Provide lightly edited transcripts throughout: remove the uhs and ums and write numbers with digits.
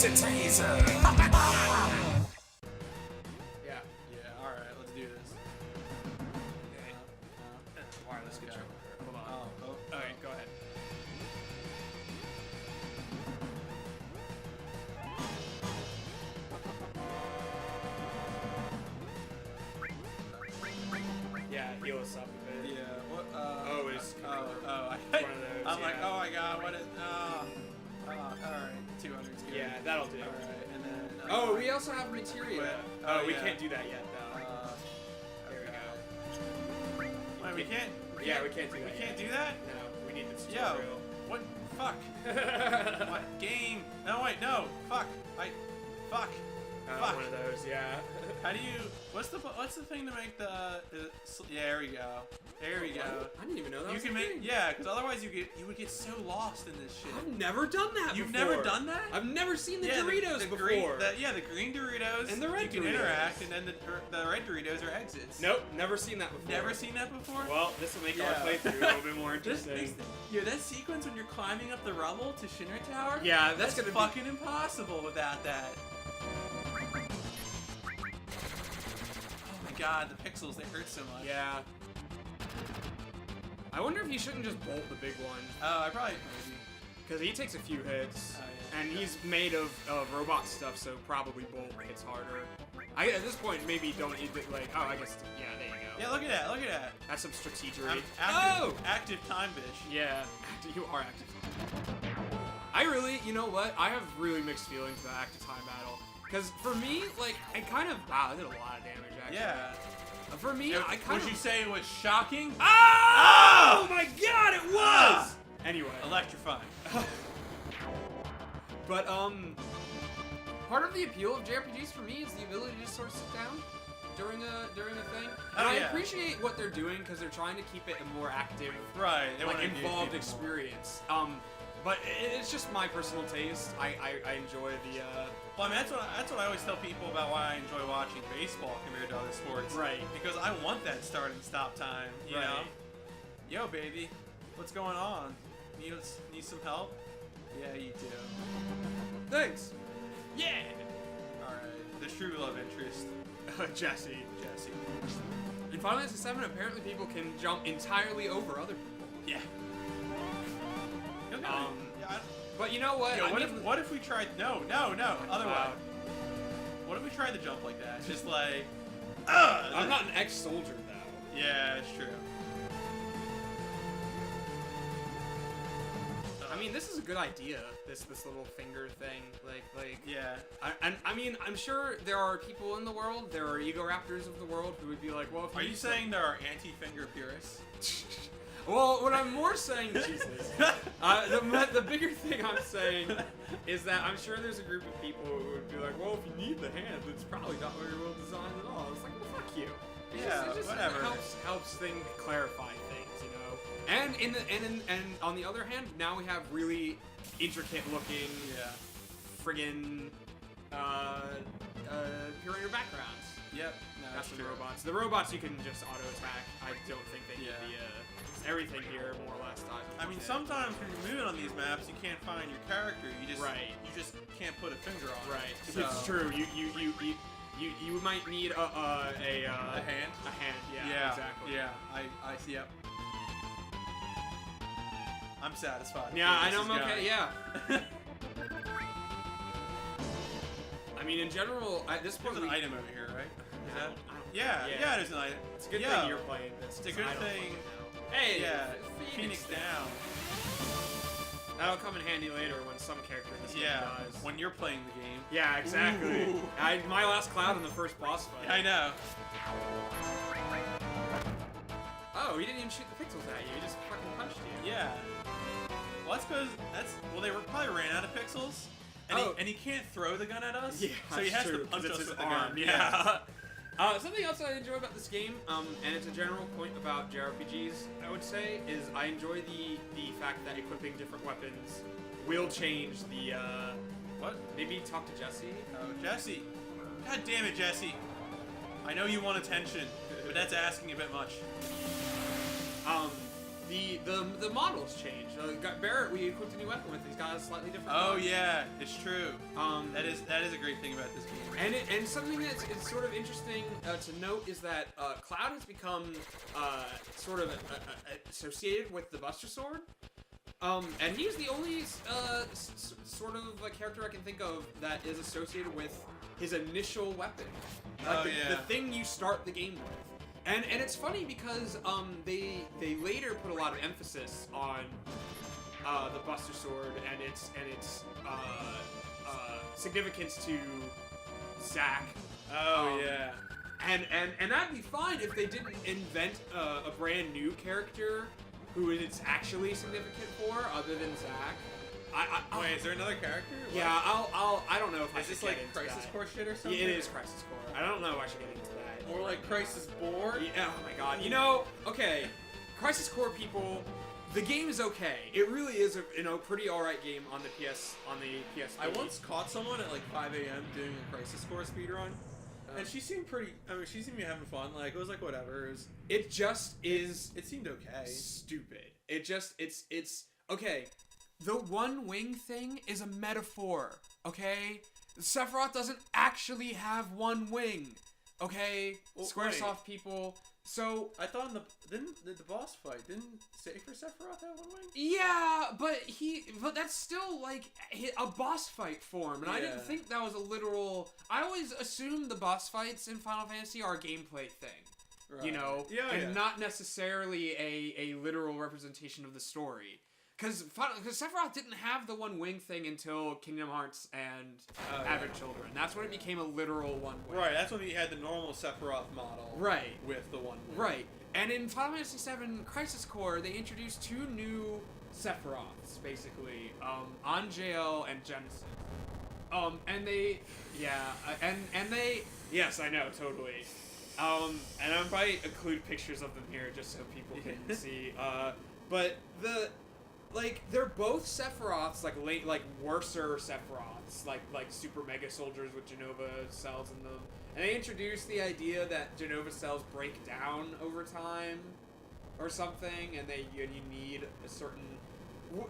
a teaser. Yeah. Yeah, alright, let's do this. Okay. Wireless controller. Hold on. Oh. Okay, go ahead. Yeah, heal us up a bit. Yeah, what, Oh, it's oh, one of those, I'm like, yeah. oh my god, what is, alright, 200's good. Yeah, that'll do. Alright, and then, Oh, we also have materia. Oh, we yeah. can't do that yet, though. There we go. Wait, we can't? Yeah, we can't do that. We can't yet. do that? No, we need the Yo, tutorial. what? Fuck. What? Game? No, wait, no. Fuck. Fuck. Fuck. One of those, yeah. How do you, what's the thing to make the yeah, there we go. There we go. I didn't even know that You was can a make, thing. yeah, because otherwise you would get so lost in this shit. I've never done that You've before. never done that? I've never seen the Yeah, Doritos the before. green, the green Doritos. And the red you can Doritos. interact, and then the red Doritos are exits. Nope, never seen that before. Never seen that before? Well, this will make Yeah. our playthrough a little bit more This interesting. makes that sequence when you're climbing up the rubble to Shinra Tower? Yeah, that's gonna fucking impossible without that. Oh my god, the pixels, they hurt so much. Yeah. I wonder if he shouldn't just bolt the big one. Oh, I probably, maybe. Because he takes a few hits. Oh, yeah. And he's made of robot stuff, so probably bolt hits harder. At this point, maybe don't eat it like, oh, I guess, yeah, there you go. Yeah, look at that, look at that. That's some strategery. Active time, bitch. Yeah, you are active. I really, you know what? I have really mixed feelings about active time battle. Because for me, like, I kind of, wow, I did a lot of damage, actually. Yeah. For me, I kind of... Would you say it was shocking? Oh my god, it was! Anyway. Electrifying. But, part of the appeal of JRPGs for me is the ability to just sort of sit down during a thing. And I appreciate what they're doing because they're trying to keep it a more active, Right. like involved experience. But it's just my personal taste. I enjoy the. Well, I mean, that's what I always tell people about why I enjoy watching baseball compared to other sports. Right. Because I want that start and stop time. You know. Yo, baby, what's going on? Need some help? Yeah, you do. Thanks. Yeah. All right. The true love interest. Jesse. In Final Fantasy VII, apparently people can jump entirely over other people. Yeah. But you know what? Yo, what if we tried? No. Otherwise. What if we tried to jump like that? Just like. I'm not an ex-soldier though. Yeah, it's true. I mean, this is a good idea. This little finger thing, like. Yeah. I mean, I'm sure there are people in the world. There are ego raptors of the world who would be like, well, if Are you saying there are anti-finger purists? Well, what I'm more saying, Jesus, the bigger thing I'm saying is that I'm sure there's a group of people who would be like, well, if you need the hand, it's probably not very well designed at all. It's like, well, fuck you. Whatever. It helps things clarify things, you know. And on the other hand, now we have really intricate looking, friggin' Purina backgrounds. Yep. No, that's that's the true. robots. The robots you can just auto attack. I don't think they need the everything here more or less. I mean, sometimes when you're moving on these maps, you can't find your character. You just can't put a finger on. Right. it. So. It's true. You might need a hand. A hand. Yeah. Exactly. Yeah. I see. Yep. I'm satisfied. Yeah, I know. I'm okay. Yeah. I mean, in general, at this point, there's an item over here, right? Is that? Yeah. There's an item. It's a good thing you're playing this. It's a good thing. Hey. Yeah. Phoenix down. That'll come in handy later when some character in this game dies. When you're playing the game. Yeah, exactly. My last cloud in the first boss fight. I know. Oh, he didn't even shoot the pixels at you. He just fucking punched you. Yeah. Well, that's because they probably ran out of pixels. And he can't throw the gun at us. Yeah, so he has to punch us with the gun. Yeah. Something else I enjoy about this game, and it's a general point about JRPGs, I would say, is I enjoy the fact that equipping different weapons will change the, What? Maybe talk to Jesse? Oh, Jesse. God damn it, Jesse. I know you want attention, but that's asking a bit much. the models change. Barrett, we equipped a new weapon with. He's got a slightly different. Oh gun. yeah, it's true. That is a great thing about this game. And something that's sort of interesting to note is that Cloud has become sort of associated with the Buster Sword. And he's the only sort of character I can think of that is associated with his initial weapon. The thing you start the game with. And it's funny because they later put a lot of emphasis on the Buster Sword and its significance to Zack. Oh yeah. And that'd be fine if they didn't invent a brand new character who it's actually significant for, other than Zack. Wait, is there another character? Yeah, I don't know if I should Is this get like into Crisis that. Core shit or something? Yeah, it is Crisis Core. I don't know if I should get into that. More like Crisis Board? Yeah, oh my god. You know, okay, Crisis Core people, the game is okay. It really is a pretty alright game on the PSP. I once caught someone at like 5 a.m. doing a Crisis Core speedrun. And she seemed pretty, she seemed to be having fun. Like, it was like, whatever. It just is... It seemed okay. Stupid. It's... Okay, the one wing thing is a metaphor, okay? Sephiroth doesn't actually have one wing, okay? Well, Squaresoft people... So I thought the boss fight didn't say for Sephiroth that one wing. Yeah, but that's still like a boss fight form, and I didn't think that was a literal. I always assumed the boss fights in Final Fantasy are a gameplay thing, Right. you know, and not necessarily a literal representation of the story. Because Sephiroth didn't have the one wing thing until Kingdom Hearts and Advent Children. That's when it became a literal one wing. Right, that's when you had the normal Sephiroth model. Right. With the one wing. Right. And in Final Fantasy VII Crisis Core, they introduced two new Sephiroths, basically. Angel and Genesis. And they... Yeah, and they... Yes, I know, totally. And I might include pictures of them here just so people can see. But the... Like, they're both Sephiroths, like worser Sephiroths, like super mega soldiers with Genova cells in them. And they introduced the idea that Genova cells break down over time, or something, and you need a certain...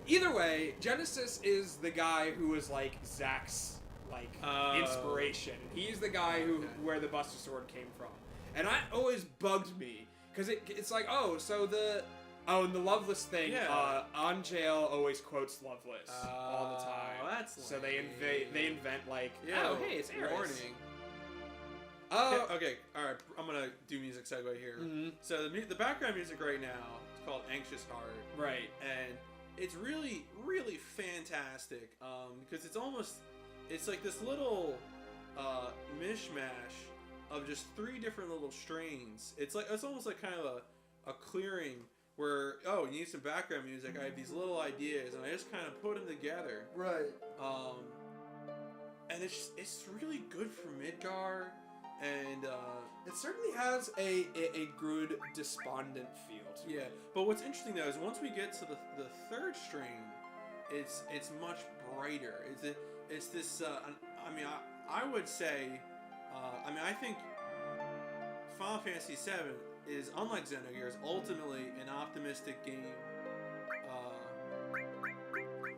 Either way, Genesis is the guy who was, like, Zack's, like, inspiration. He's the guy where the Buster Sword came from. And that always bugged me, because it's like, and the Loveless thing, Angel always quotes Loveless all the time. That's so lame. they invent like, oh, hey, it's Ares. Warning. Okay, alright, I'm gonna do music segue here. Mm-hmm. So the background music right now is called Anxious Heart. Right. And it's really, really fantastic, because it's like this little mishmash of just 3 different little strains. It's almost like kind of a clearing where, you need some background music. I have these little ideas, and I just kind of put them together. Right. And it's really good for Midgar, and it certainly has a good despondent feel to it. Yeah. But what's interesting though is once we get to the 3rd string, it's much brighter. It's this. I would say. I think Final Fantasy VII is, unlike Xenogears, ultimately an optimistic game.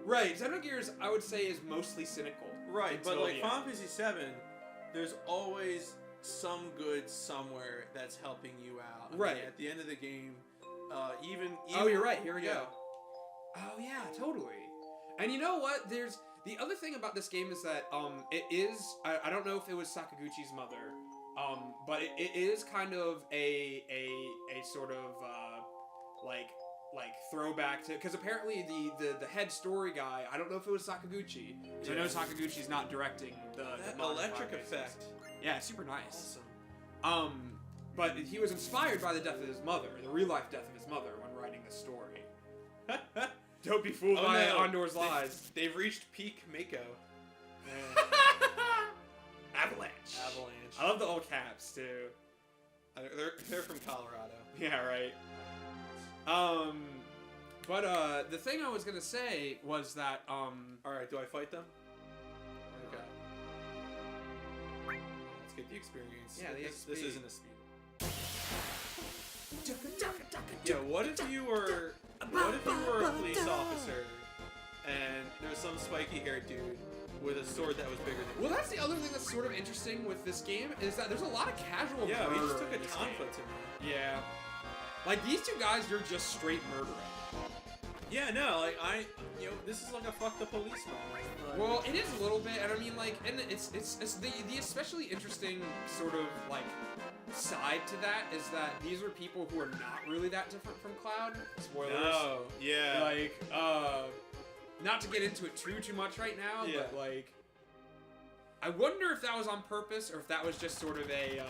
Right, Xenogears, I would say, is mostly cynical. Right, but like Final Fantasy VII, there's always some good somewhere that's helping you out. Right. At the end of the game, even oh, you're right. Here we go. Oh yeah, totally. And you know what? There's the other thing about this game is that it is. I don't know if it was Sakaguchi's mother. But it is kind of a sort of like throwback to, because apparently the head story guy, I don't know if it was Sakaguchi. So I know Sakaguchi's not directing the electric effect. Yeah, super nice. Awesome. But he was inspired by the death of his mother, the real life death of his mother, when writing this story. Don't be fooled by Ondor's lies. They've reached peak Mako. Avalanche. I love the old caps too. They're from Colorado. Yeah, right. But the thing I was gonna say was that all right, do I fight them? Okay. Let's get the experience. Yeah, this isn't a speed. Yeah, what if you were What if you were a police officer and there was some spiky-haired dude with a sword that was bigger than you? Well, that's the other thing that's sort of interesting with this game is that there's a lot of casual Yeah, we murder just took in a this conflict game. to me. Yeah. Like, these two guys, you're just straight murdering. Yeah, no, like, this is like a fuck the police moment. Like, Well, it is a little bit, and I mean, like, and it's the especially interesting sort of, like, side to that is that these are people who are not really that different from Cloud. Spoilers. no, yeah. Like, not to get into it too much right now, Yeah. but, like, I wonder if that was on purpose or if that was just sort of a,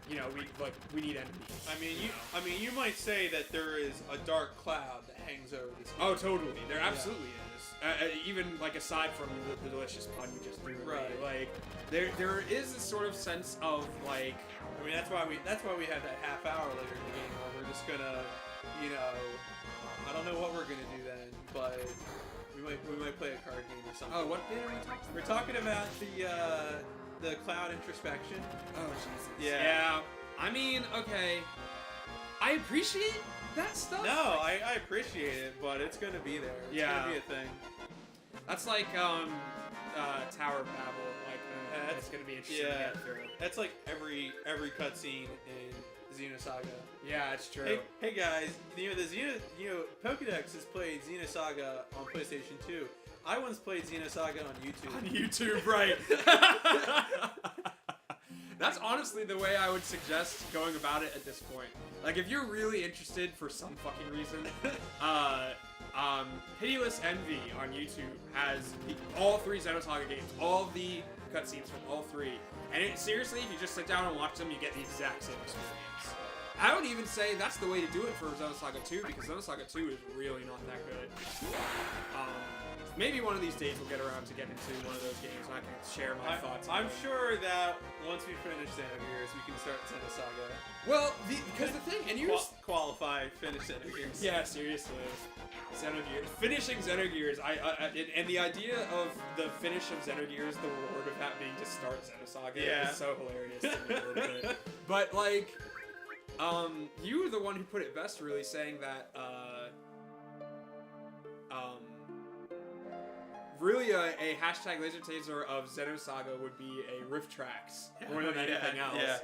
we need enemies. I mean, know? you might say that there is a dark cloud that hangs over this game. Oh, totally. There absolutely is. Even like aside from the delicious pun you just threw, Right. Like, there is this sort of sense of like. I mean, that's why we have that half hour later in the game where we're just gonna, I don't know what we're gonna do then, but we might play a card game or something. Oh, what bit are we talking about? We're talking about the cloud introspection. Oh, Jesus. Yeah. Yeah. I mean, okay. I appreciate that stuff. No, I appreciate it, but it's gonna be there. It's gonna be a thing. That's like Tower of Babel. Like, it's gonna be interesting to get through. That's like every cutscene in Xenosaga. Yeah, it's true. Hey guys, Pokédex has played Xenosaga on PlayStation 2. I once played Xenosaga on YouTube. On YouTube, right. That's honestly the way I would suggest going about it at this point. Like, if you're really interested for some fucking reason, Pitiless Envy on YouTube has all 3 Xenosaga games, all the cutscenes from all 3. And seriously, if you just sit down and watch them, you get the exact same experience. I would even say that's the way to do it for Xenosaga 2, because Xenosaga 2 is really not that good. Maybe one of these days we'll get around to get into one of those games and I can share my thoughts. I'm sure that once we finish Xenogears, we can start Xenosaga. Well, because the thing, and you qualify, finish Xenogears. Yeah, seriously. Xenogears. Finishing Xenogears, and the idea of the finish of Xenogears, the reward of that being to start Xenosaga is so hilarious to me a little bit. But, like, you were the one who put it best, really, saying that, really a hashtag laser taser of Xenosaga would be a riff tracks more than anything else. Yeah.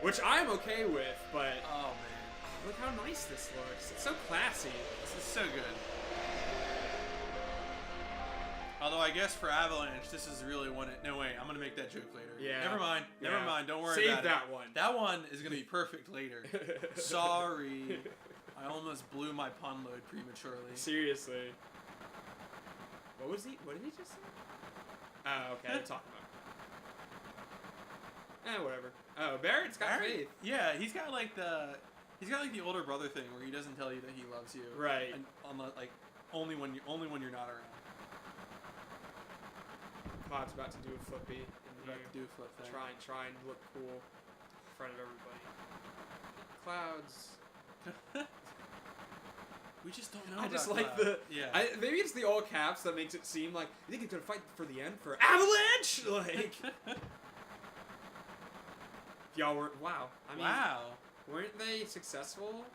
Which I'm okay with, but Oh man, look how nice this looks. It's so classy. this is so good. Although I guess for Avalanche, this is really one. No way, I'm gonna make that joke later. Yeah. Never mind. Never mind. Don't worry Save about that it. one. That one is gonna be perfect later. Sorry, I almost blew my pun load prematurely. Seriously. What did he just say? Oh, okay. Talk about. Whatever. Oh, Barrett's got faith. Yeah, he's got like the older brother thing where he doesn't tell you that he loves you. Right. And only when you're not around. Cloud's about to do a flippy. About to do a flip thing. Try and look cool in front of everybody. Clouds. We just don't know. I just about like Cloud. Yeah. maybe it's the all caps that makes it seem like you think he's gonna fight for the end for Avalanche. Like, y'all weren't. Wow. I mean, wow. weren't they successful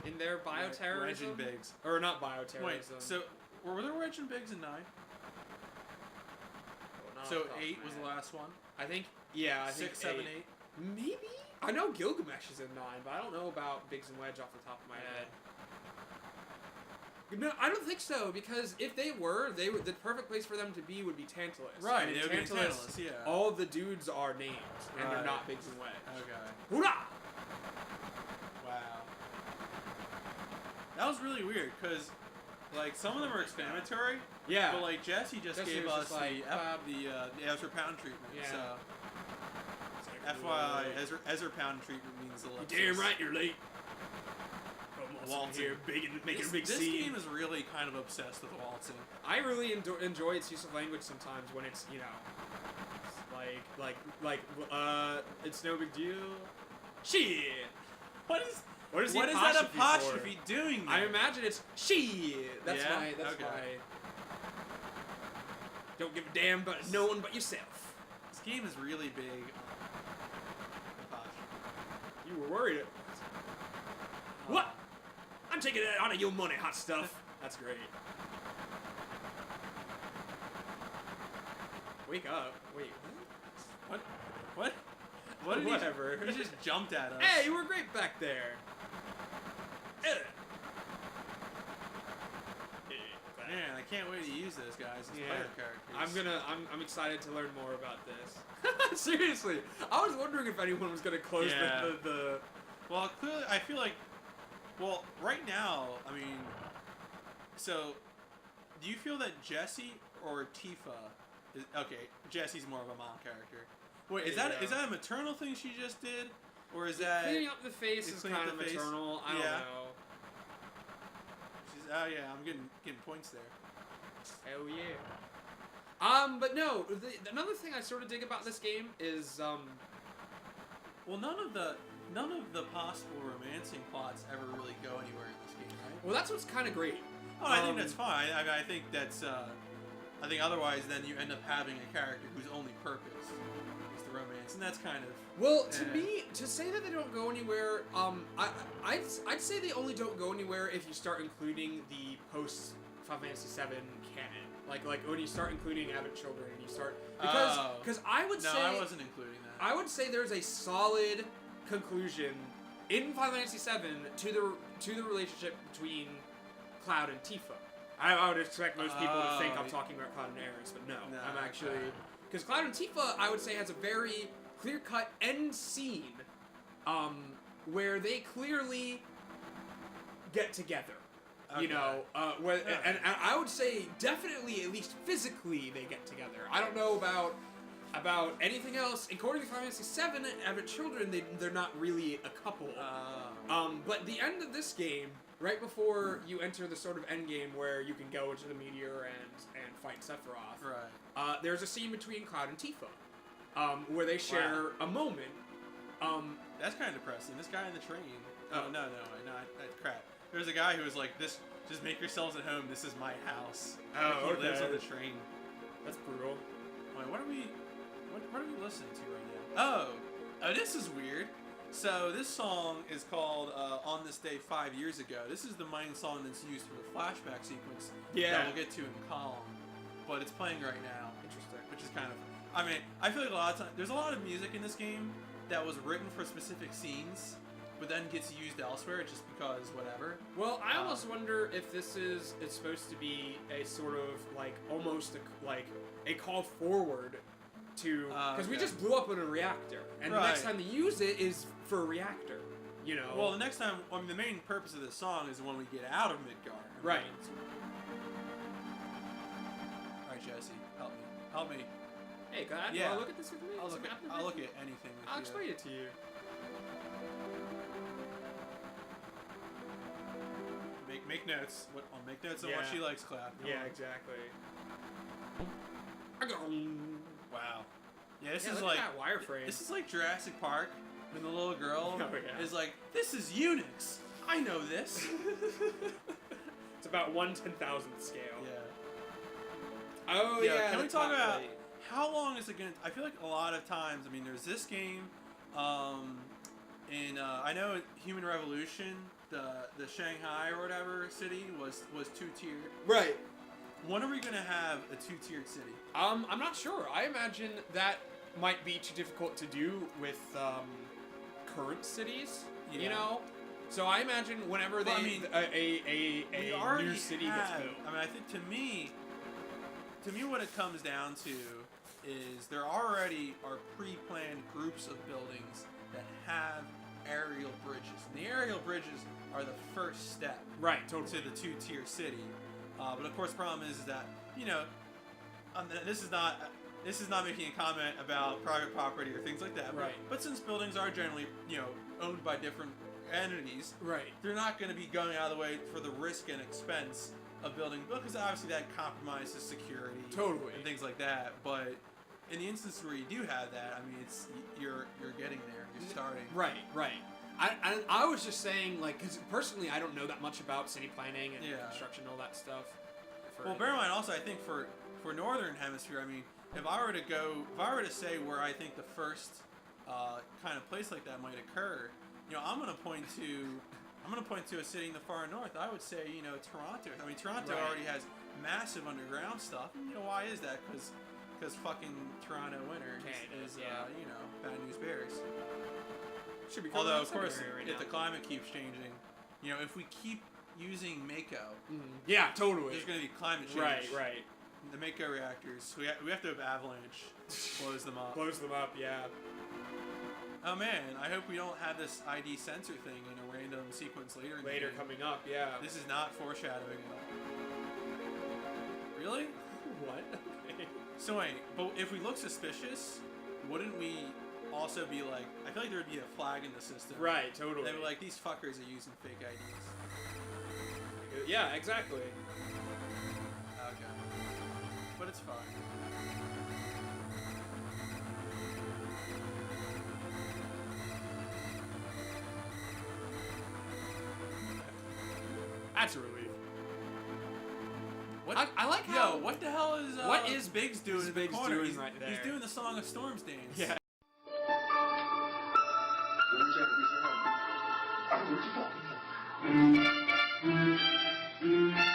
in their bioterrorism? Wedge and Biggs. Or not bioterrorism. Wait. So were there Wedge and Biggs in 9? Not So off the top of 8 my was head. the last one. I think. Yeah. I think 6, 7, 8. Maybe. I know Gilgamesh is in 9, but I don't know about Biggs and Wedge off the top of my head. No, I don't think so, because if they were, the perfect place for them to be would be Tantalus. Right, And they would be Tantalus, yeah. All the dudes are named, and they're Right. not Biggs and Wedge. Okay. Hoorah! Wow. That was really weird, because, like, some of them are explanatory. Yeah. But, like, Jesse Jesse gave was us just like, the Ezra Pound treatment. Yeah. So, It's like, FYI, Ezra Pound treatment means the You're ellipsis. damn right you're late. Waltzing. Here, making a big This scene. game is really kind of obsessed with waltzing. I really enjoy its use of language sometimes when it's, it's no big deal. Shit! What is What is that for? apostrophe doing there? I imagine it's shit. That's Yeah? my. That's Okay. my. Don't give a damn about no one but yourself. This game is really big on apostrophe. You were worried. What? I'm taking it out of your money, hot stuff. That's great. Wake up. Wait, What? What? What did Whatever. He just jumped at us. Hey, you were great back there. Man, I can't wait to use those guys as player characters. I'm excited to learn more about this. Seriously, I was wondering if anyone was gonna close the. Well, clearly, I feel like. Well, right now, I mean, so, do you feel that Jessie or Tifa is okay? Jessie's more of a mom character. Wait, is that a maternal thing she just did, or is that cleaning up the face is kind of maternal? I don't know. Oh yeah, I'm getting points there. Hell yeah. But no, another thing I sort of dig about this game is well, none of the possible romancing plots ever really go anywhere in this game, right? Well, that's what's kind of great. Oh, I think that's fine. I mean, I think that's I think otherwise then you end up having a character whose only purpose is the romance, and that's kind of well, to me, to say that they don't go anywhere, I'd say they only don't go anywhere if you start including the post Final Fantasy VII canon. Like when you start including Avid Children, and you start because I would say I wasn't including that. I would say there's a solid conclusion in Final Fantasy VII to the relationship between Cloud and Tifa. I would expect most people to think I'm talking about Cloud and Aerith, but no, I'm actually because Cloud and Tifa I would say has a very clear-cut end scene where they clearly get together. Okay. You know, and I would say definitely, at least physically, they get together. I don't know about anything else. According to Final Fantasy VII, Avid Children, they're not really a couple. But the end of this game, right before you enter the sort of end game where you can go into the meteor and fight Sephiroth, right? There's a scene between Cloud and Tifa, where they share a moment. That's kind of depressing. This guy in the train. Oh no, crap. There's a guy who was like, "This, just make yourselves at home. This is my house." Oh, he lives on the train. That's brutal. Wait, what are we listening to right now? Oh, this is weird. So this song is called "On This Day 5 Years Ago." This is the main song that's used for the flashback sequence that we'll get to in Column, but it's playing right now. Interesting. Which is kind of. I mean, I feel like a lot of times there's a lot of music in this game that was written for specific scenes, but then gets used elsewhere just because whatever. Well, I almost wonder if it's supposed to be a sort of like almost a call forward to because we just blew up in a reactor, and the next time they use it is for a reactor. You know. Well, the next time, I mean, the main purpose of this song is when we get out of Midgar. Right. All right, Jesse, help me. Hey, can I look at this with me? I'll look at anything with I'll explain it to you. Make notes. I'll make notes on what she likes, Cloud. Come on. Exactly. Wow. Yeah, this is look like at that wireframe. This is like Jurassic Park when the little girl is like, "This is Unix. I know this." It's about 1/10,000th scale. Yeah. Oh yeah. Can we talk about how long is it gonna? I feel like a lot of times. I mean, there's this game. I know Human Revolution, the Shanghai or whatever city was 2-tiered. Right. When are we gonna have a 2-tiered city? I'm not sure. I imagine that might be too difficult to do with current cities. Yeah. You know. So I imagine whenever a new city gets built. I mean, I think to me, what it comes down to is there already are pre-planned groups of buildings that have aerial bridges. And the aerial bridges are the first step to the 2-tier city. But of course, the problem is that, you know, this is not making a comment about private property or things like that. Right. But since buildings are generally, you know, owned by different entities, they're not going to be going out of the way for the risk and expense of building, because obviously that compromises security and things like that. But in the instance where you do have that, I mean, it's you're getting there, you're starting. Right. I was just saying, like, because personally I don't know that much about city planning and construction and all that stuff. Well, bear in mind also, I think for Northern Hemisphere, I mean, if I were to say where I think the first kind of place like that might occur, you know, I'm going to point to I'm gonna point to a city in the far north. I would say, you know, Toronto. I mean, Toronto Right. already has massive underground stuff. You know, why is that? Because fucking Toronto winter Canada, is yeah. you know, bad news bears. Should be coming Although, out of course, February right if now. the climate keeps changing, you know, if we keep using Mako, Yeah, totally. there's gonna be climate change. Right. The Mako reactors, we have to have avalanche blows them up. Close them up, yeah. Oh man, I hope we don't have this ID sensor thing in a random sequence later. In the Later game. coming up, yeah. This is not foreshadowing. Really? What? Okay. So wait, but if we look suspicious, wouldn't we also be like? I feel like there would be a flag in the system. Right, totally. They'd be like, these fuckers are using fake IDs. Yeah, exactly. Okay. But it's fine. That's a relief. What? I like how. Yo, what the hell is What is Biggs doing? is in the Biggs corner? doing He's, right He's there? doing the Song of Storms dance. Yeah. I